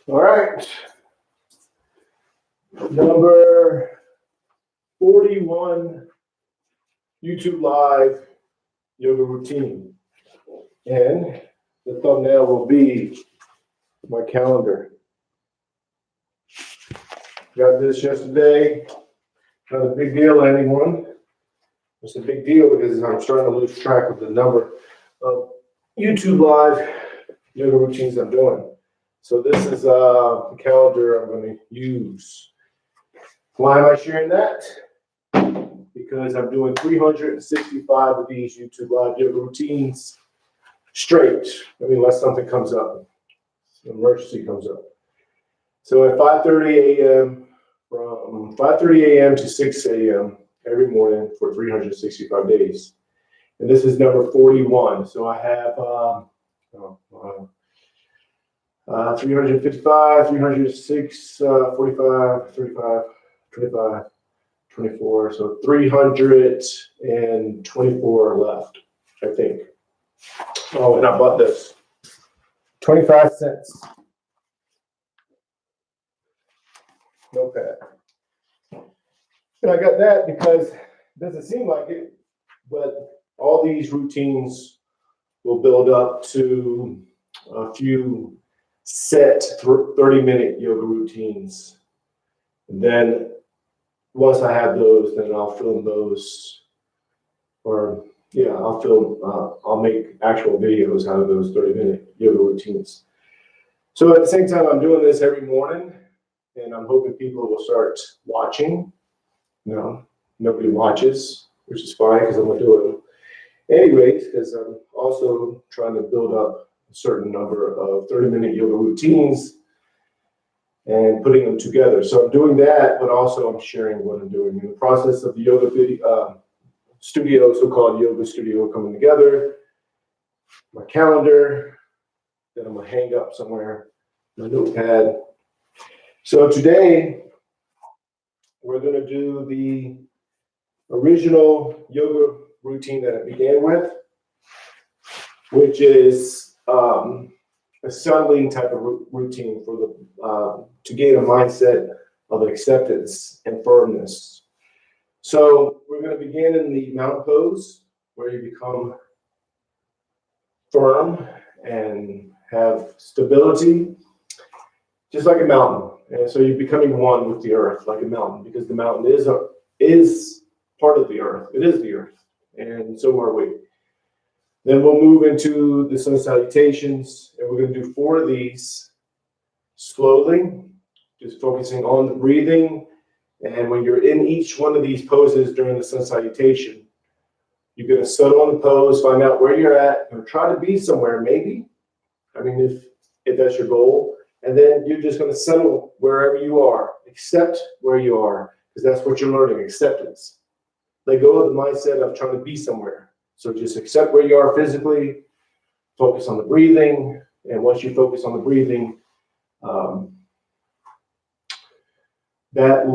All right. Number 41 YouTube Live yoga routine. And the thumbnail will be my calendar. Got this yesterday. Not a big deal to anyone. It's a big deal because I'm starting to lose track of the number of YouTube Live yoga routines I'm doing. So this is the calendar I'm going to use. Why am I sharing that? Because I'm doing 365 of these YouTube Live yoga routines straight. I mean, unless something comes up, an emergency comes up. So at 5:30 a.m., from 5:30 a.m. to 6 a.m. every morning for 365 days. And this is number 41. So I have 355, 306, 45, 35, 25, 24. So 324 left, I think. Oh, and I bought this. 25 cents. Notepad. And I got that because it doesn't seem like it, but all these routines will build up to a few set 30-minute yoga routines. And then once I have those, then I'll film those, or I'll make actual videos out of those 30-minute yoga routines. So at the same time, I'm doing this every morning, and I'm hoping people will start watching. No, nobody watches, which is fine because I'm going to do it anyways, because I'm also trying to build up a certain number of 30-minute yoga routines and putting them together. So I'm doing that, but also I'm sharing what I'm doing in the process of the yoga video studio, so-called yoga studio, coming together. My calendar that I'm going to hang up somewhere, my notepad. So today we're going to do the original yoga routine that I began with, which is a settling type of routine for the to gain a mindset of acceptance and firmness. So we're going to begin in the mountain pose, where you become firm and have stability, just like a mountain. And so you're becoming one with the earth, like a mountain, because the mountain is part of the earth. It is the earth, and so are we. Then we'll move into the sun salutations, and we're going to do 4 of these slowly, just focusing on the breathing. And when you're in each one of these poses during the sun salutation, you're going to settle on the pose, find out where you're at, or try to be somewhere, maybe. I mean, if that's your goal. And then you're just going to settle wherever you are, accept where you are, because that's what you're learning, acceptance. Let go of the mindset of trying to be somewhere. So just accept where you are physically, focus on the breathing, and once you focus on the breathing, that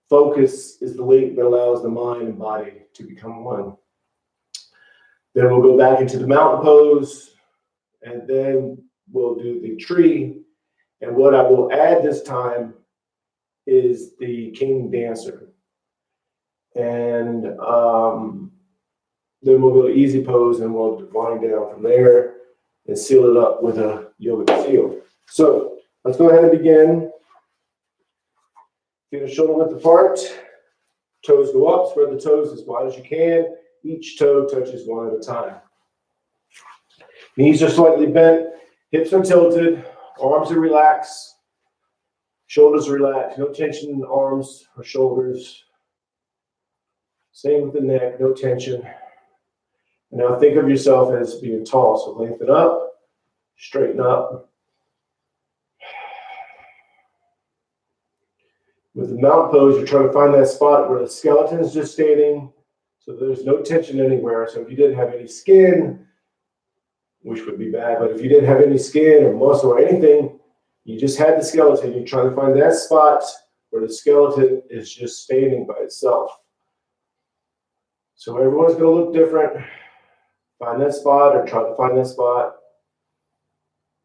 focus is the link that allows the mind and body to become one. Then we'll go back into the mountain pose, and then we'll do the tree. And what I will add this time is the king dancer. And then we'll go to easy pose, and we'll wind down from there and seal it up with a yoga seal. So let's go ahead and begin. Feet are shoulder width apart. Toes go up. Spread the toes as wide as you can. Each toe touches one at a time. Knees are slightly bent. Hips are tilted. Arms are relaxed. Shoulders are relaxed. No tension in the arms or shoulders. Same with the neck. No tension. And now think of yourself as being tall. So lengthen up. Straighten up. With the mountain pose, you're trying to find that spot where the skeleton is just standing, so there's no tension anywhere. So if you didn't have any skin, which would be bad, but if you didn't have any skin or muscle or anything, you just had the skeleton. You're trying to find that spot where the skeleton is just standing by itself. So everyone's going to look different. Find that spot, or try to find that spot,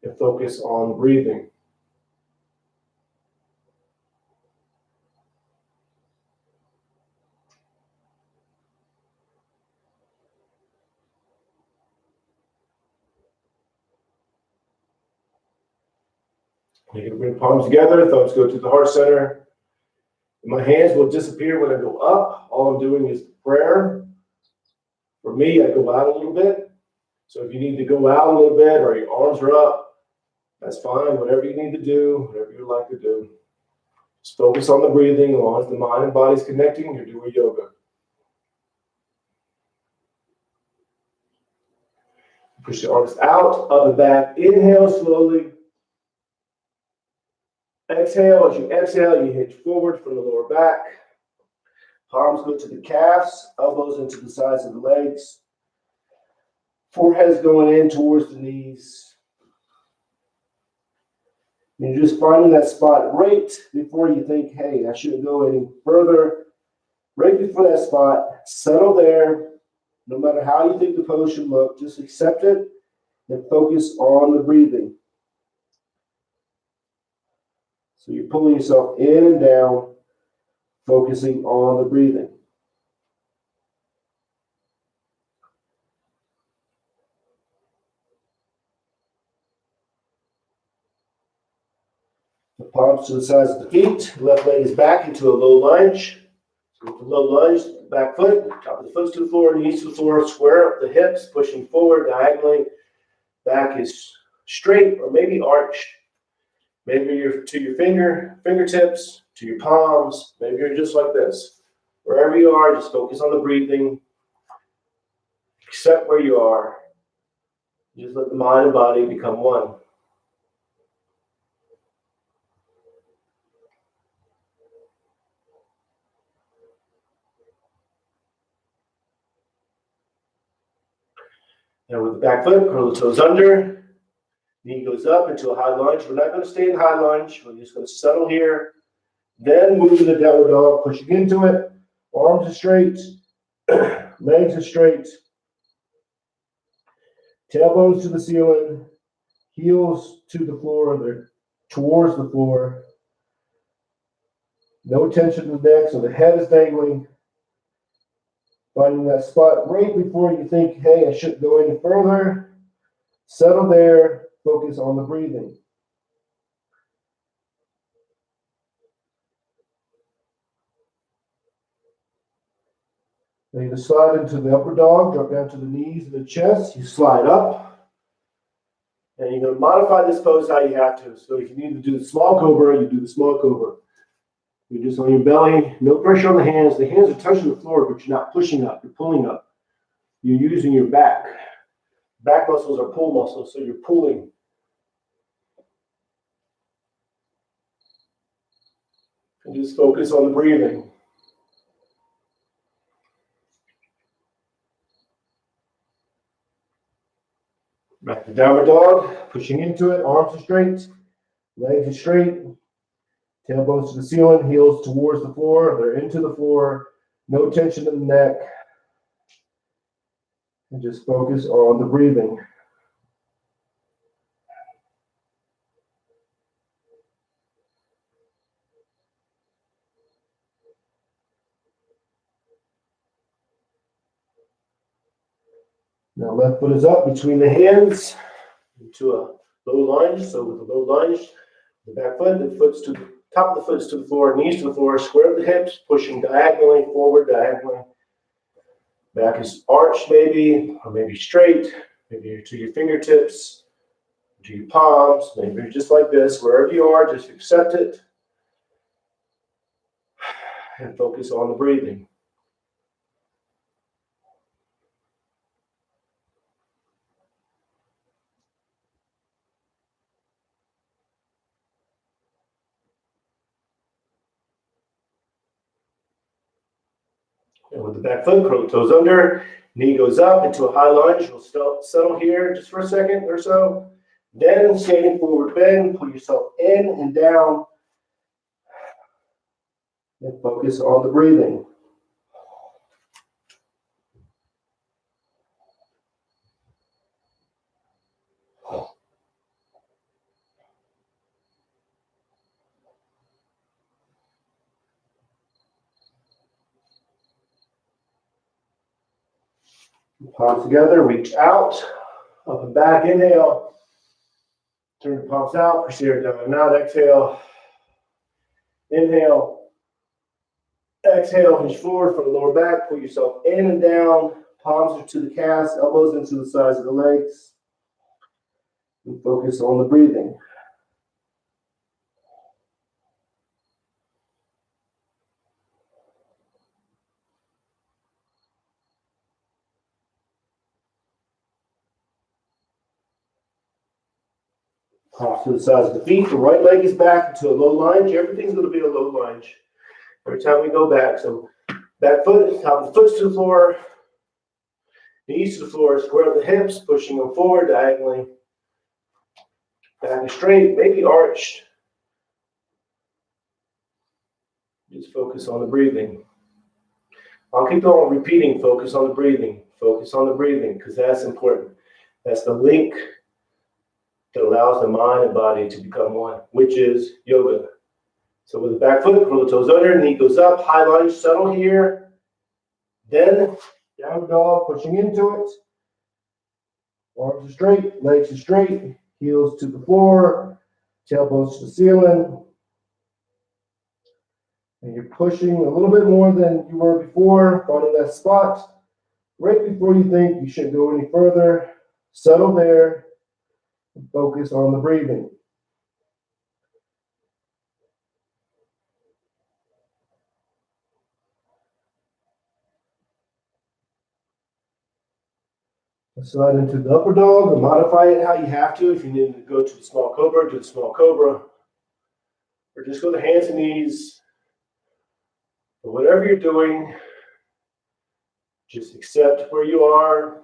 and focus on breathing. You can bring palms together, thumbs go to the heart center. My hands will disappear when I go up. All I'm doing is prayer. For me, I go out a little bit. So if you need to go out a little bit or your arms are up, that's fine. Whatever you need to do, whatever you like to do. Just focus on the breathing. As long as the mind and body is connecting, you're doing yoga. Push your arms out, up and back. Inhale slowly. Exhale. As you exhale, you hinge forward from the lower back. Palms go to the calves, elbows into the sides of the legs. Forehead's going in towards the knees. You're just finding that spot right before you think, hey, I shouldn't go any further. Right before that spot, settle there. No matter how you think the pose should look, just accept it and focus on the breathing. So you're pulling yourself in and down, focusing on the breathing. The palms to the sides of the feet. Left leg is back into a low lunge. So with the low lunge, back foot, top of the foot to the floor, knees to the floor, square up the hips, pushing forward diagonally. Back is straight or maybe arched. Maybe you're to your fingertips, to your palms. Maybe you're just like this. Wherever you are, just focus on the breathing. Accept where you are. Just let the mind and body become one. And with the back foot, curl the toes under. Knee goes up into a high lunge. We're not going to stay in high lunge. We're just going to settle here. Then move to the downward dog, pushing into it. Arms are straight. Legs are straight. Tailbones to the ceiling. Heels to the floor. They're towards the floor. No tension in the neck, so the head is dangling. Finding that spot right before you think, hey, I shouldn't go any further. Settle there. Focus on the breathing. Then you slide into the upper dog, drop down to the knees and the chest. You slide up. And you're going to modify this pose how you have to. So if you need to do the small cobra, you do the small cobra. You're just on your belly, no pressure on the hands. The hands are touching the floor, but you're not pushing up, you're pulling up. You're using your back. Back muscles are pull muscles, so you're pulling. And just focus on the breathing. Back to downward dog, pushing into it, arms are straight, legs are straight, tailbones to the ceiling, heels towards the floor, they're into the floor, no tension in the neck. And just focus on the breathing. Now left foot is up between the hands into a low lunge. So with the low lunge, the back foot, the foot's to the top of the foot's to the floor, knees to the floor, square the hips, pushing diagonally forward, diagonally. Back is arched maybe, or maybe straight, maybe to your fingertips, to your palms, maybe you're just like this. Wherever you are, just accept it and focus on the breathing. And with the back foot, curl the toes under, knee goes up into a high lunge. We'll settle here just for a second or so. Then standing forward bend, pull yourself in and down. And focus on the breathing. Palms together, reach out, up and back, inhale. Turn the palms out, push the air down and out. Exhale. Inhale. Exhale, hinge forward from the lower back. Pull yourself in and down. Palms are to the calves, elbows into the sides of the legs. And focus on the breathing. Palms to the sides of the feet. The right leg is back into a low lunge. Everything's going to be a low lunge every time we go back. So back foot, top of the foot to the floor. Knees to the floor. Square up the hips, pushing them forward diagonally. Back is straight, maybe arched. Just focus on the breathing. I'll keep on repeating, focus on the breathing. Focus on the breathing, because that's important. That's the link that allows the mind and body to become one, which is yoga. So with the back foot, curl the toes under, knee goes up, high lunge, settle here. Then downward dog, pushing into it. Arms are straight, legs are straight, heels to the floor, tailbones to the ceiling. And you're pushing a little bit more than you were before, finding that spot. Right before you think you shouldn't go any further, settle there and focus on the breathing. Slide into the upper dog or modify it how you have to. If you need to go to the small cobra, do the small cobra. Or just go to hands and knees. But whatever you're doing, just accept where you are.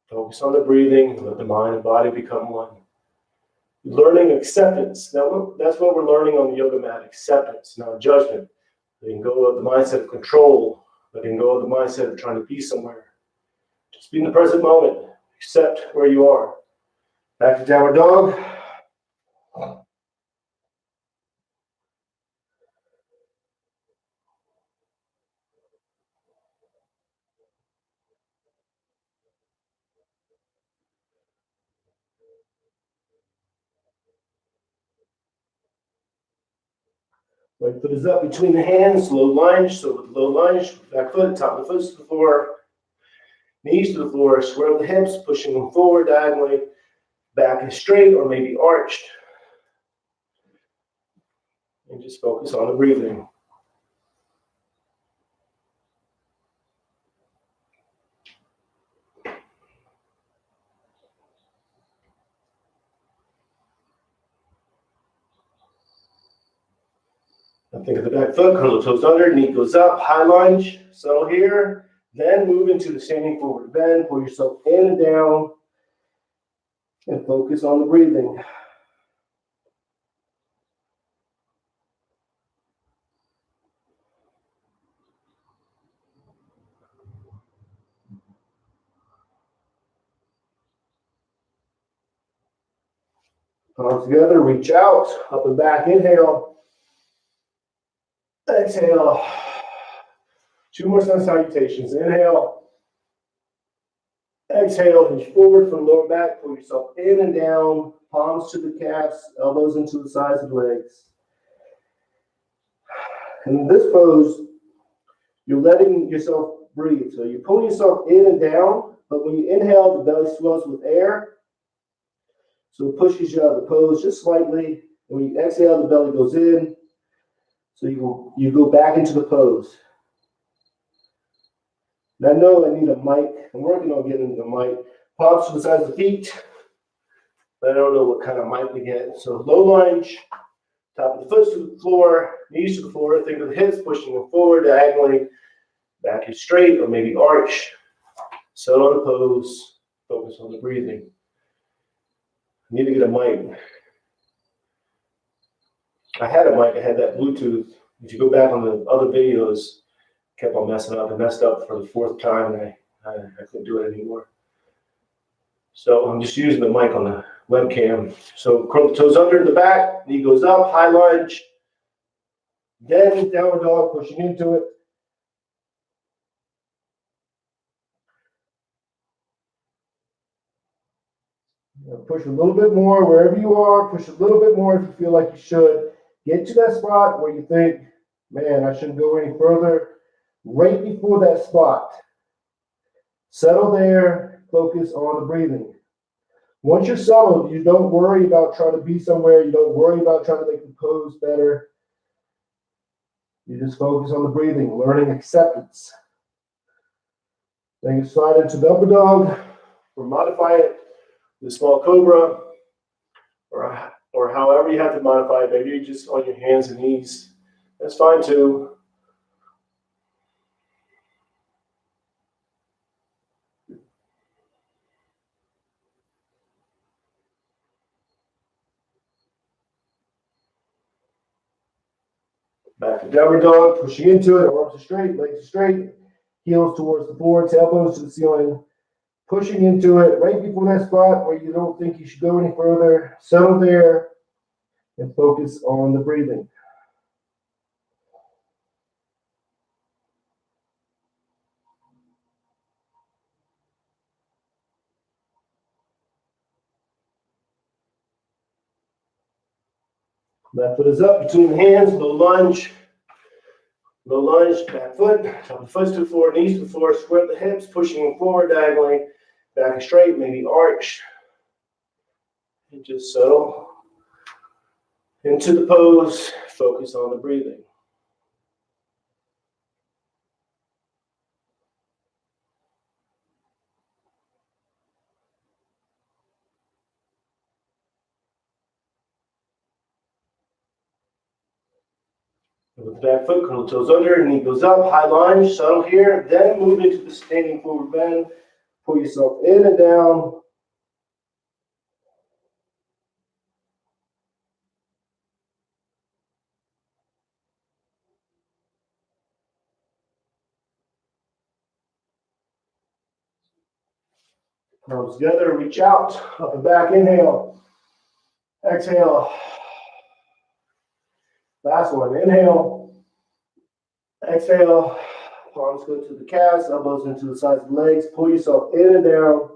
Focus on the breathing. Let the mind and body become one. Learning acceptance. Now, that's what we're learning on the yoga mat. Acceptance, not judgment. Letting go of the mindset of control. Letting go of the mindset of trying to be somewhere. Just be in the present moment. Accept where you are. Back to downward dog. Right foot is up between the hands, low lunge. So with low lunge, back foot, top of the foot to the floor. Knees to the floor, square the hips, pushing them forward diagonally. Back is straight or maybe arched. And just focus on the breathing. And think of the back foot, curl the toes under, knee goes up, high lunge, settle here. Then move into the standing forward bend, pull yourself in and down, and focus on the breathing. Palms together, reach out, up and back, inhale. Exhale. 2 more sun salutations. Inhale. Exhale, hinge forward from lower back, pull yourself in and down, palms to the calves, elbows into the sides of the legs. And in this pose, you're letting yourself breathe. So you're pulling yourself in and down, but when you inhale, the belly swells with air. So it pushes you out of the pose just slightly. And when you exhale, the belly goes in. So you go back into the pose. And I know I need a mic. I'm working on getting the mic. Palms to the sides of the feet. But I don't know what kind of mic we get. So low lunge, top of the foot to the floor, knees to the floor. Think of the hips pushing them forward diagonally. Back is straight or maybe arch. Settle on the pose. Focus on the breathing. I need to get a mic. I had a mic. I had that Bluetooth. If you go back on the other videos, kept on messing up. I messed up for the 4th time, and I couldn't do it anymore. So I'm just using the mic on the webcam. So curl the toes under in the back, knee goes up, high lunge. Then downward dog, pushing into it. Push a little bit more wherever you are. Push a little bit more if you feel like you should. Get to that spot where you think, man, I shouldn't go any further. Right before that spot, settle there, focus on the breathing. Once you're settled, you don't worry about trying to be somewhere. You don't worry about trying to make the pose better. You just focus on the breathing, learning acceptance. Then you slide into the upper dog, or modify it with small cobra, or however you have to modify it. Maybe you're just on your hands and knees. That's fine too. Back to downward dog, pushing into it, arms are straight, legs are straight, heels towards the floor, tailbones to the ceiling, pushing into it right before that spot where you don't think you should go any further. Settle there and focus on the breathing. Left foot is up between the hands, low lunge, back foot, top of the foot to the floor, knees to the floor, square the hips, pushing forward diagonally, back straight, maybe arch, and just settle into the pose, focus on the breathing. With the back foot, curl the toes under, knee goes up, high lunge, settle here, then move into the standing forward bend. Pull yourself in and down. Palms together, reach out, up and back, inhale. Exhale. Last one, inhale. Exhale. Palms go to the calves, elbows into the sides of the legs. Pull yourself in and down.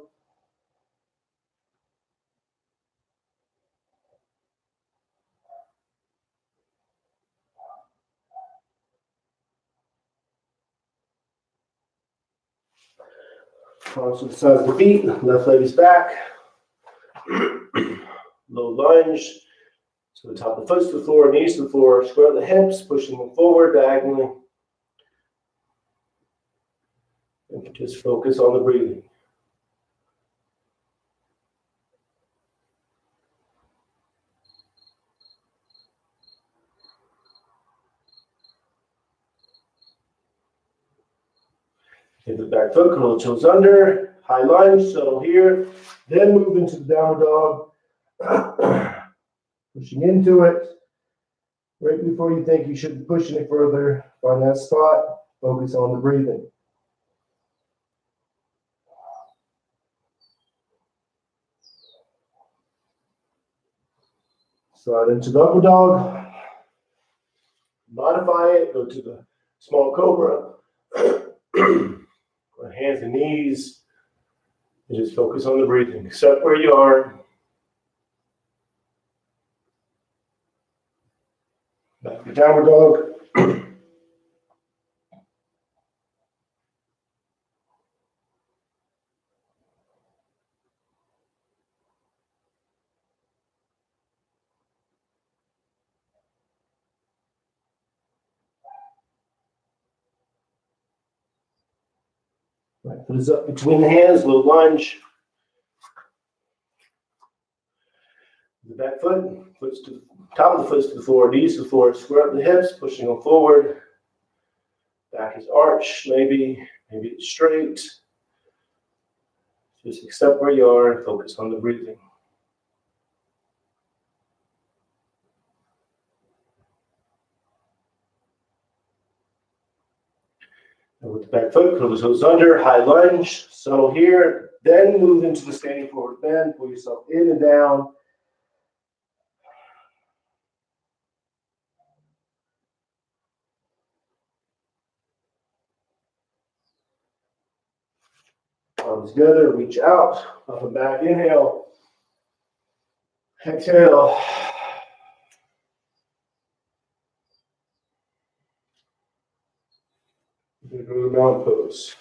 Palms to the sides of the feet. Left leg is back. Low lunge. So the top of the foot to the floor, knees to the floor. Square the hips, pushing them forward diagonally. And just focus on the breathing. Take the back foot, curl the toes under, high lunge, settle here. Then move into the downward dog. Pushing into it. Right before you think you should push any further, find that spot, focus on the breathing. Slide into the upper dog. Modify it, go to the small cobra. Hands and knees. And just focus on the breathing. Accept where you are. Back to downward dog. Right foot is up between the hands, low lunge. The back foot, foot's to the top of the foot to the floor, knees to the floor, square up the hips, pushing them forward. Back is arched, maybe it's straight. Just accept where you are and focus on the breathing. And with the back foot, curl the toes under, high lunge, settle here, then move into the standing forward bend, pull yourself in and down. Arms together, reach out, up and back, inhale. Exhale. We're going to go to the mountain pose.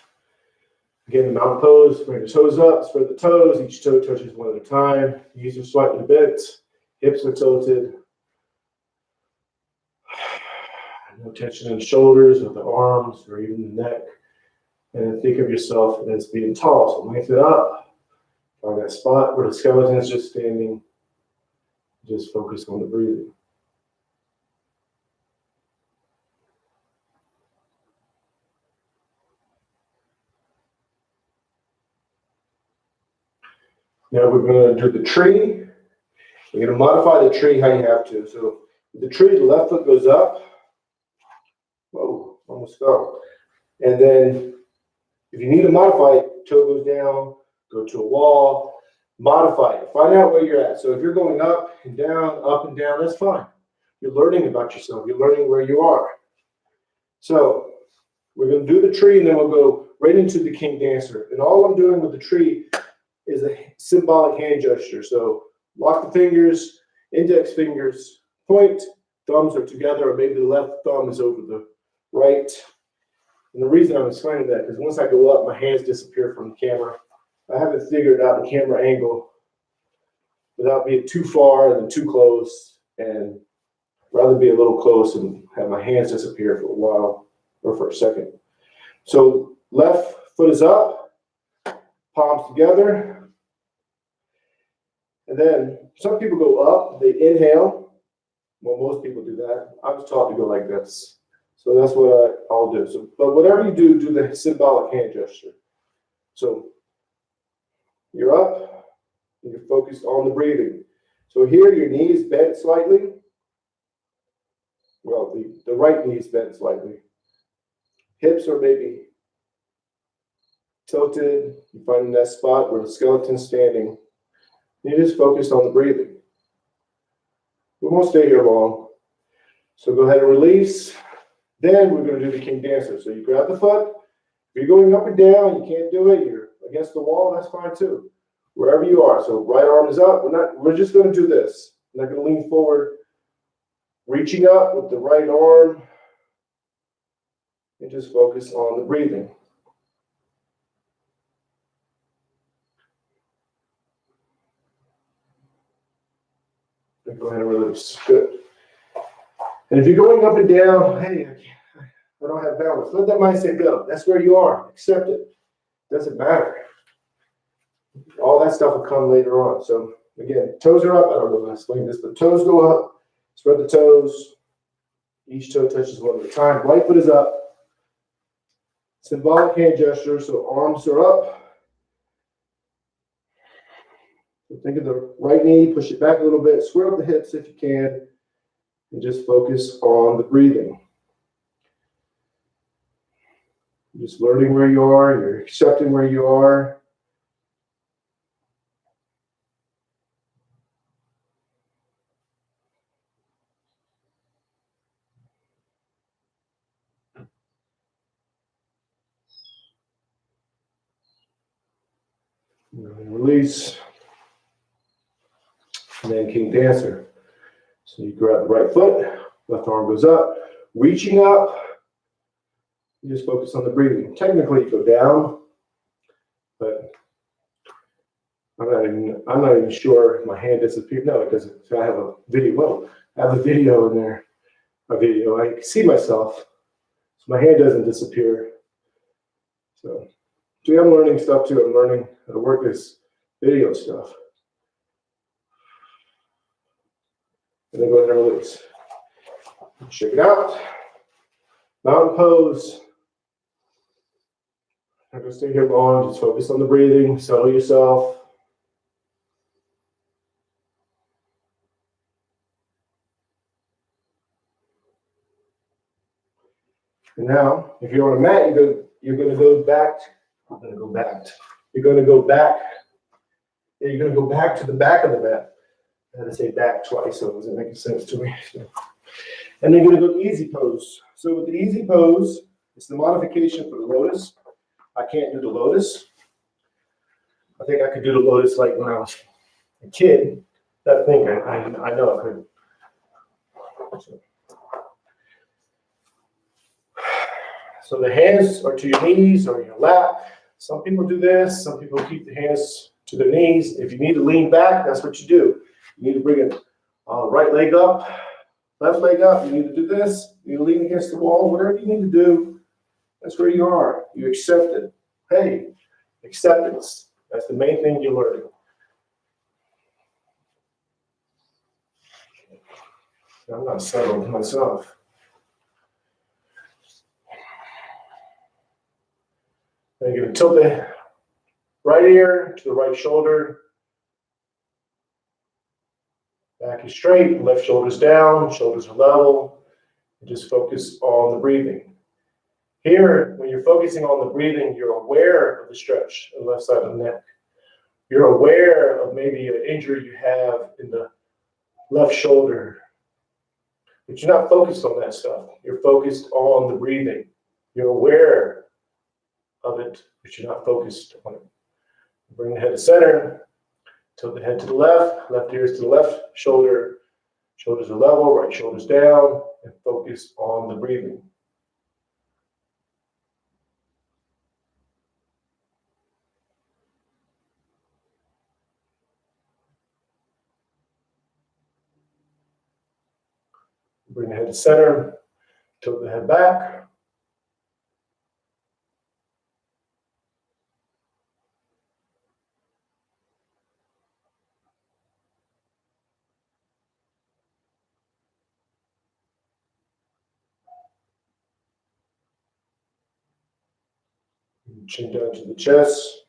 Again, the mountain pose, bring the toes up, spread the toes. Each toe touches one at a time. Knees are slightly bent. Hips are tilted. No tension in the shoulders or the arms or even the neck. And then think of yourself as being tall. So lengthen up. Find that spot where the skeleton is just standing. Just focus on the breathing. Now we're going to do the tree. You're going to modify the tree how you have to. So with the tree, the left foot goes up. Whoa, almost fell. And then if you need to modify it, toe goes down, go to a wall, modify it. Find out where you're at. So if you're going up and down, that's fine. You're learning about yourself. You're learning where you are. So we're going to do the tree, and then we'll go right into the king dancer. And all I'm doing with the tree is a symbolic hand gesture. So lock the fingers, index fingers, point, thumbs are together, or maybe the left thumb is over the right. And the reason I'm explaining that is once I go up, my hands disappear from the camera. I haven't figured out the camera angle without being too far and too close, and rather be a little close and have my hands disappear for a while or for a second. So left foot is up, palms together. And then some people go up, they inhale. Well, most people do that. I was taught to go like this. So that's what I'll do. So, but whatever you do, do the symbolic hand gesture. So you're up, and you're focused on the breathing. So here, your knee is bent slightly. Well, the right knee is bent slightly. Hips are maybe tilted. You find that spot where the skeleton's standing. You just focus on the breathing. We won't stay here long. So go ahead and release. Then we're going to do the king dancer. So you grab the foot. If you're going up and down, you can't do it, you're against the wall, that's fine too. Wherever you are. So right arm is up. We're just going to do this. I'm not going to lean forward. Reaching up with the right arm. And just focus on the breathing. Go ahead and release. Good. And if you're going up and down, hey, I don't have balance. Let that mindset go. That's where you are. Accept it. Doesn't matter. All that stuff will come later on. So again, toes are up. I don't know if I explained this, but toes go up. Spread the toes. Each toe touches one at a time. Right foot is up. Symbolic hand gesture. So arms are up. So think of the right knee, push it back a little bit, square up the hips if you can, and just focus on the breathing. You're just learning where you are, you're accepting where you are. And release. And then king dancer. So you grab the right foot, left arm goes up, reaching up. You just focus on the breathing. Technically, you go down, but I'm not even sure if my hand disappeared. No, it doesn't. So I have a video. Well, I have a video in there. A video. I can see myself. So my hand doesn't disappear. So I'm learning stuff too. I'm learning how to work this video stuff. And then go ahead and release. Shake it out. Mountain pose. I'm going to stay here long. Just focus on the breathing. Settle yourself. And now, if you're on a mat, you're going to go back. I'm going to go back. You're going to go back. Yeah, you're going to go back to the back of the mat. I had to say back twice, so it wasn't making sense to me. And then you're going to go easy pose. So with the easy pose, it's the modification for the lotus. I can't do the lotus. I think I could do the lotus like when I was a kid, that thing. I know I couldn't. So the hands are to your knees or your lap. Some people do this. Some people keep the hands to their knees. If you need to lean back, that's what you do. You need to bring it right leg up, left leg up. You need to do this. You lean against the wall. Whatever you need to do, that's where you are. You accept it. Hey, acceptance. That's the main thing you're learning. I'm not settled myself. Then you're going to tilt the right ear to the right shoulder. Back is straight, left shoulder's down, shoulders are level. And just focus on the breathing. Here, when you're focusing on the breathing, you're aware of the stretch on the left side of the neck. You're aware of maybe an injury you have in the left shoulder. But you're not focused on that stuff. You're focused on the breathing. You're aware of it, but you're not focused on it. Bring the head to center, tilt the head to the left ear is to the left shoulder, shoulders are level, right shoulder's down, and focus on the breathing. Bring the head to center, tilt the head back. Chin down to the chest.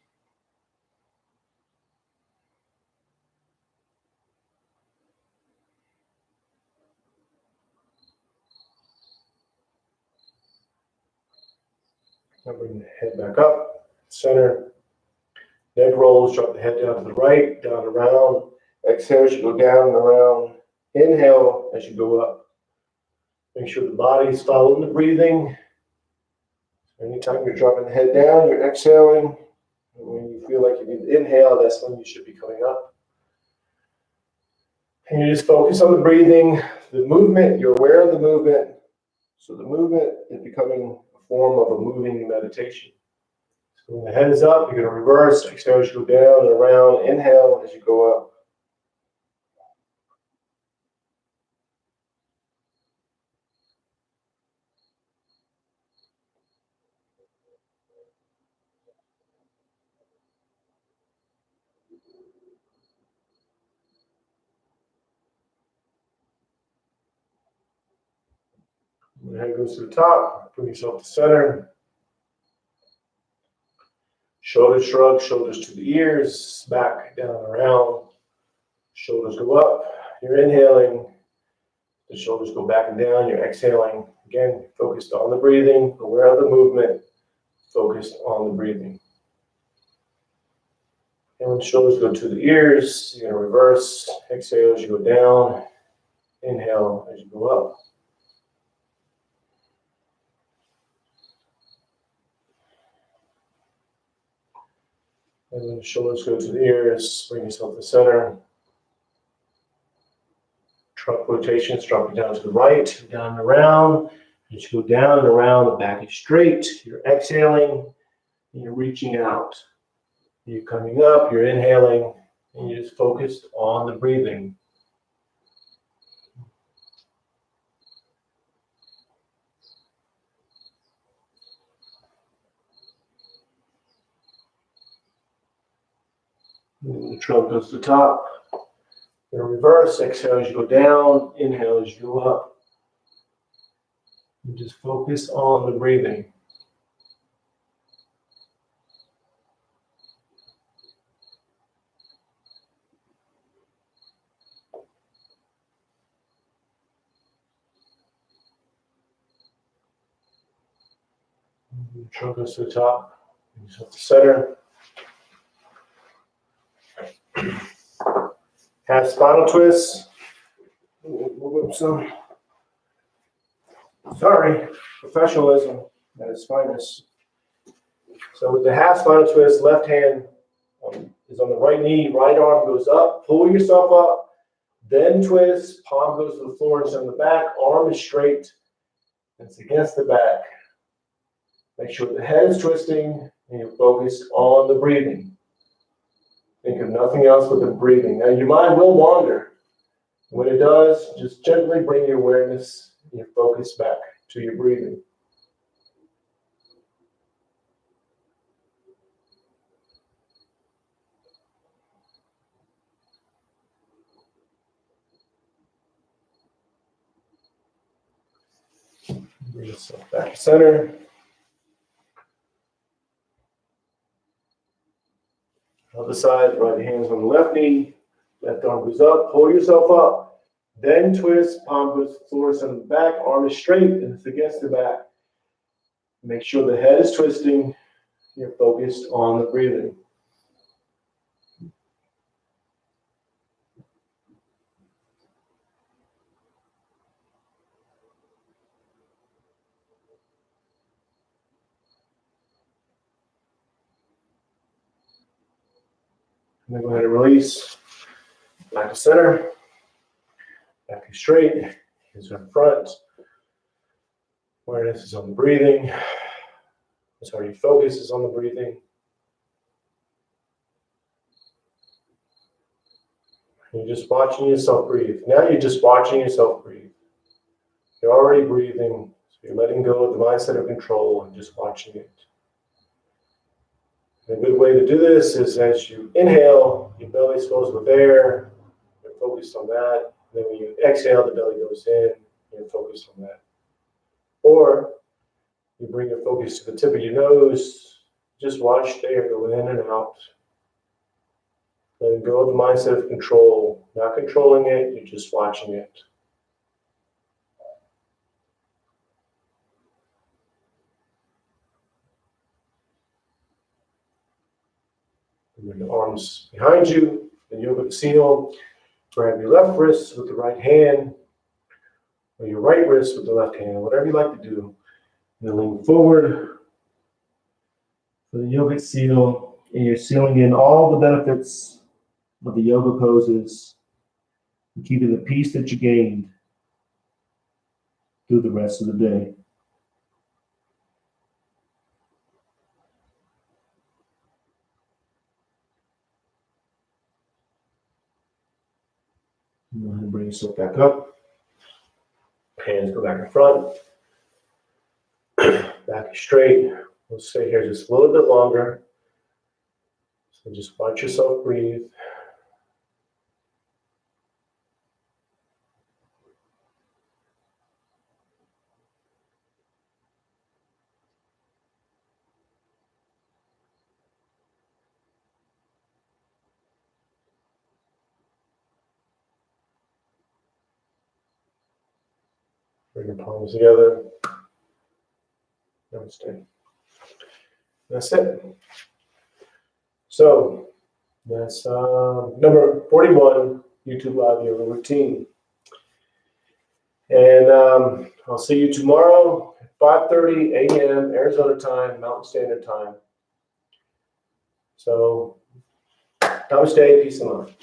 Now bring the head back up, center. Neck rolls, drop the head down to the right, down and around. Exhale as you go down and around. Inhale as you go up. Make sure the body's following the breathing. Anytime you're dropping the head down, you're exhaling. And when you feel like you need to inhale, that's when you should be coming up. And you just focus on the breathing, the movement, you're aware of the movement. So the movement is becoming a form of a moving meditation. So when the head is up, you're going to reverse, exhale as you go down and around, inhale as you go up. When the head goes to the top, bring yourself to center. Shoulders shrug, shoulders to the ears, back, down, around. Shoulders go up. You're inhaling. The shoulders go back and down. You're exhaling. Again, focused on the breathing, aware of the movement, focused on the breathing. And when the shoulders go to the ears, you're going to reverse. Exhale as you go down. Inhale as you go up. And then the shoulders go to the ears, bring yourself to center. Trunk rotations, drop it down to the right, down and around. As you go down and around, the back is straight. You're exhaling, and you're reaching out. You're coming up, you're inhaling, and you're just focused on the breathing. And the trunk goes to the top. You're going to reverse, exhale as you go down, inhale as you go up. And just focus on the breathing. The trunk goes to the top, bring yourself to center. Half spinal twist. Sorry, professionalism at its finest. So with the half spinal twist, left hand is on the right knee, right arm goes up, pull yourself up, Then twist, palm goes to the floor and on the back, arm is straight, it's against the back. Make sure the head is twisting and you're focused on the breathing. Think of nothing else but the breathing. Now your mind will wander. When it does, just gently bring your awareness and your focus back to your breathing. Bring yourself back to center. Other side, right hand's on the left knee, left arm goes up, pull yourself up, then twist, palm goes to the floor, on the back, arm is straight and it's against the back. Make sure the head is twisting, you're focused on the breathing. And then go ahead and release. Back to center. Back to straight. Hands in front. Awareness is on the breathing. Sorry, your focus is on the breathing. You're just watching yourself breathe. Now you're just watching yourself breathe. You're already breathing, so you're letting go of the mindset of control and just watching it. And a good way to do this is as you inhale, your belly fills with air. You're focused on that. And then when you exhale, the belly goes in. You're focused on that. Or you bring your focus to the tip of your nose. Just watch the air go in and out. Letting go of the mindset of control. Not controlling it, you're just watching it. Bring the arms behind you, the yoga seal. Grab your left wrist with the right hand, or your right wrist with the left hand, whatever you like to do. And then lean forward for the yogic seal, and you're sealing in all the benefits of the yoga poses, and keeping the peace that you gained through the rest of the day. Go ahead and bring yourself back up. Hands go back in front. Back straight. We'll stay here just a little bit longer. So just watch yourself breathe. Bring your palms together. Namaste. That's it. So that's number 41, YouTube Live Yoga Routine. And I'll see you tomorrow at 5:30 a.m. Arizona time, Mountain Standard Time. So, namaste, peace and love.